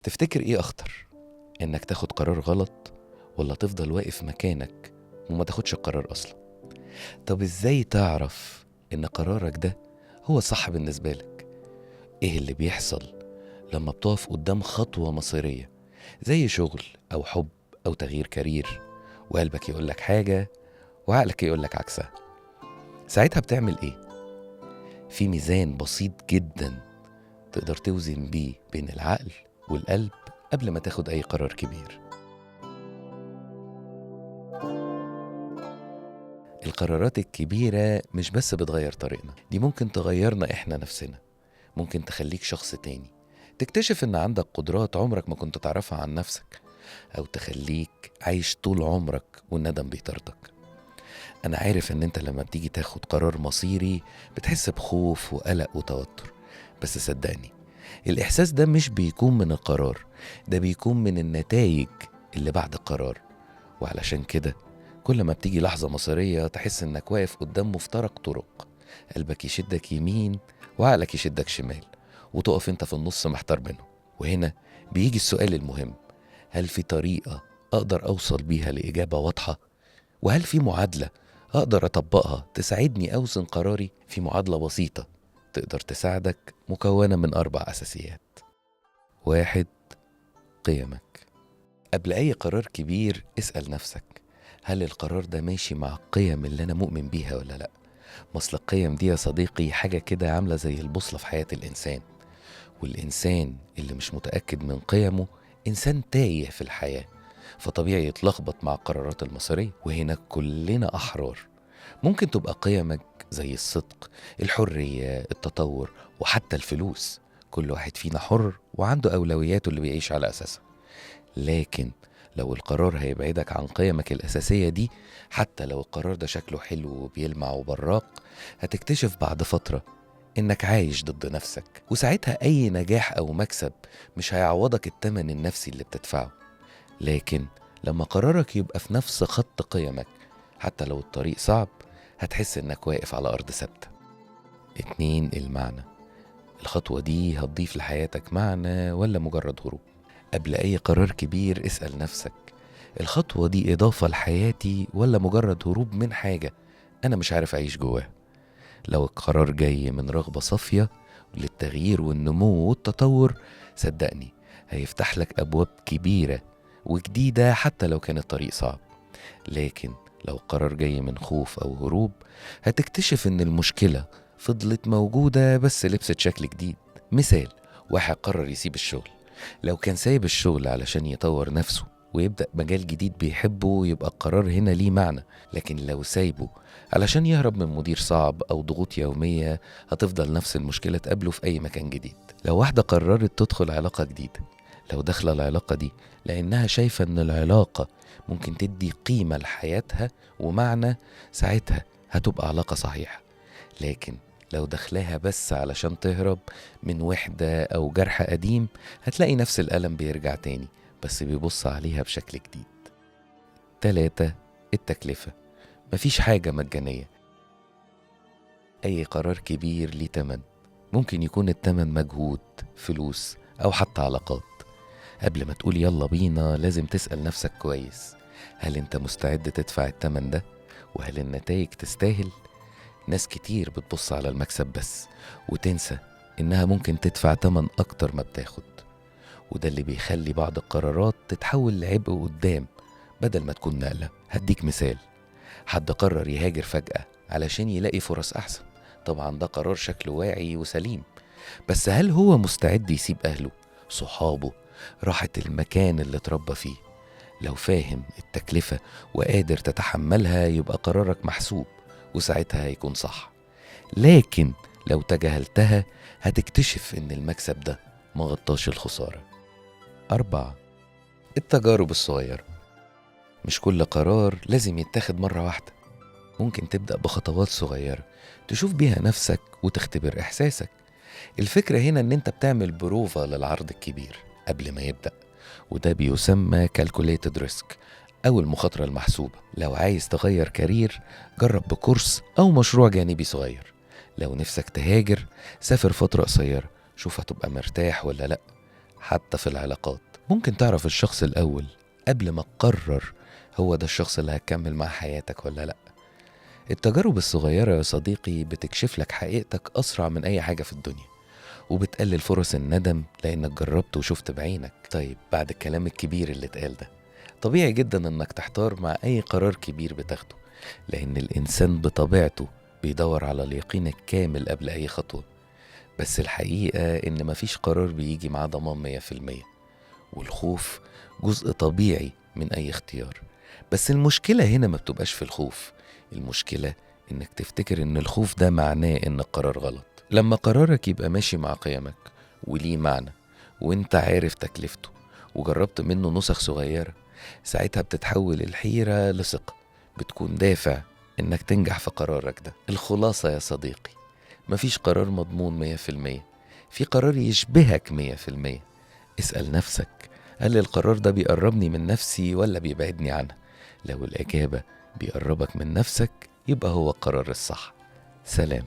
تفتكر ايه اخطر؟ انك تاخد قرار غلط ولا تفضل واقف مكانك وما تاخدش القرار اصلا؟ طب ازاي تعرف ان قرارك ده هو صح بالنسبة لك؟ ايه اللي بيحصل لما بتقف قدام خطوة مصيرية زي شغل او حب او تغيير كارير، وقلبك يقولك حاجة وعقلك يقولك عكسها؟ ساعتها بتعمل ايه؟ في ميزان بسيط جدا تقدر توزن بيه بين العقل والقلب قبل ما تاخد اي قرار كبير. القرارات الكبيرة مش بس بتغير طريقنا، دي ممكن تغيرنا احنا نفسنا. ممكن تخليك شخص تاني، تكتشف ان عندك قدرات عمرك ما كنت تعرفها عن نفسك، او تخليك عايش طول عمرك والندم بيطاردك. انا عارف ان انت لما بتيجي تاخد قرار مصيري بتحس بخوف وقلق وتوتر، بس صدقني الاحساس ده مش بيكون من القرار، ده بيكون من النتائج اللي بعد القرار. وعلشان كده كل ما بتيجي لحظة مصيرية تحس انك واقف قدام مفترق طرق، قلبك يشدك يمين وعقلك يشدك شمال، وتقف انت في النص محتار بينهم. وهنا بيجي السؤال المهم: هل في طريقة اقدر اوصل بيها لإجابة واضحة؟ وهل في معادلة اقدر اطبقها تساعدني اوزن قراري؟ في معادلة بسيطة تقدر تساعدك، مكونة من 4 أساسيات. 1. قيمك. قبل أي قرار كبير اسأل نفسك: هل القرار ده ماشي مع القيم اللي أنا مؤمن بيها ولا لأ؟ مصل القيم دي يا صديقي حاجة كده عاملة زي البوصلة في حياة الإنسان، والإنسان اللي مش متأكد من قيمه إنسان تايه في الحياة، فطبيعي يتلخبط مع القرارات المصيرية. وهنا كلنا أحرار. ممكن تبقى قيمك زي الصدق، الحرية، التطور، وحتى الفلوس. كل واحد فينا حر وعنده أولوياته اللي بيعيش على أساسها. لكن لو القرار هيبعدك عن قيمك الأساسية دي، حتى لو القرار ده شكله حلو وبيلمع وبراق، هتكتشف بعد فترة إنك عايش ضد نفسك، وساعتها أي نجاح أو مكسب مش هيعوضك التمن النفسي اللي بتدفعه. لكن لما قرارك يبقى في نفس خط قيمك، حتى لو الطريق صعب، هتحس إنك واقف على أرض ثابتة. 2. المعنى. الخطوة دي هتضيف لحياتك معنى ولا مجرد هروب؟ قبل أي قرار كبير اسأل نفسك: الخطوة دي إضافة لحياتي ولا مجرد هروب من حاجة أنا مش عارف أعيش جواها؟ لو القرار جاي من رغبة صافية للتغيير والنمو والتطور، صدقني هيفتح لك أبواب كبيرة وجديدة حتى لو كان الطريق صعب. لكن لو القرار جاي من خوف أو هروب، هتكتشف إن المشكلة فضلت موجودة بس لبست شكل جديد. مثال: واحد قرر يسيب الشغل. لو كان سايب الشغل علشان يطور نفسه ويبدأ مجال جديد بيحبه، يبقى القرار هنا ليه معنى. لكن لو سايبه علشان يهرب من مدير صعب أو ضغوط يومية، هتفضل نفس المشكلة تقابله في أي مكان جديد. لو واحدة قررت تدخل علاقة جديدة، لو داخلة العلاقة دي لأنها شايفة إن العلاقة ممكن تدي قيمة لحياتها ومعنى، ساعتها هتبقى علاقة صحيحة. لكن لو دخلها بس علشان تهرب من وحدة أو جرح قديم، هتلاقي نفس الألم بيرجع تاني، بس بيبص عليها بشكل جديد. 3. التكلفة. مفيش حاجة مجانية. أي قرار كبير ليه تمن، ممكن يكون التمن مجهود، فلوس، أو حتى علاقات. قبل ما تقول يلا بينا لازم تسأل نفسك كويس: هل انت مستعد تدفع التمن ده؟ وهل النتائج تستاهل؟ ناس كتير بتبص على المكسب بس وتنسى إنها ممكن تدفع تمن أكتر ما بتاخد، وده اللي بيخلي بعض القرارات تتحول لعبء قدام بدل ما تكون نقلة. هديك مثال: حد قرر يهاجر فجأة علشان يلاقي فرص أحسن. طبعا ده قرار شكله واعي وسليم، بس هل هو مستعد يسيب أهله، صحابه، راحة المكان اللي اتربى فيه؟ لو فاهم التكلفة وقادر تتحملها، يبقى قرارك محسوب وساعتها هيكون صح. لكن لو تجاهلتها، هتكتشف إن المكسب ده مغطاش الخسارة. 4. التجارب الصغيرة. مش كل قرار لازم يتاخد مرة واحدة. ممكن تبدأ بخطوات صغيرة تشوف بيها نفسك وتختبر إحساسك. الفكرة هنا إن أنت بتعمل بروفة للعرض الكبير قبل ما يبدأ، وده بيسمى calculated risk أو المخاطرة المحسوبة. لو عايز تغير كارير، جرب بكورس أو مشروع جانبي صغير. لو نفسك تهاجر، سافر فترة قصيرة، شوف هتبقى مرتاح ولا لأ. حتى في العلاقات. ممكن تعرف الشخص الأول قبل ما تقرر هو ده الشخص اللي هتكمل مع حياتك ولا لأ. التجارب الصغيرة يا صديقي بتكشف لك حقيقتك أسرع من أي حاجة في الدنيا، وبتقلل فرص الندم لأنك جربت وشفت بعينك. طيب بعد الكلام الكبير اللي اتقال ده، طبيعي جدا إنك تحتار مع أي قرار كبير بتاخده، لأن الإنسان بطبيعته بيدور على اليقين الكامل قبل أي خطوة. بس الحقيقة إن مفيش قرار بيجي مع ضمان 100%، والخوف جزء طبيعي من أي اختيار. بس المشكلة هنا ما بتبقاش في الخوف، المشكلة إنك تفتكر إن الخوف ده معناه إن القرار غلط. لما قرارك يبقى ماشي مع قيمك وليه معنى وإنت عارف تكلفته وجربت منه نسخ صغيرة، ساعتها بتتحول الحيرة لثقة، بتكون دافع إنك تنجح في قرارك ده. الخلاصة يا صديقي، مفيش قرار مضمون 100%، في قرار يشبهك 100%. اسأل نفسك، هل القرار ده بيقربني من نفسي ولا بيبعدني عنها؟ لو الإجابة بيقربك من نفسك يبقى هو القرار الصح. سلام.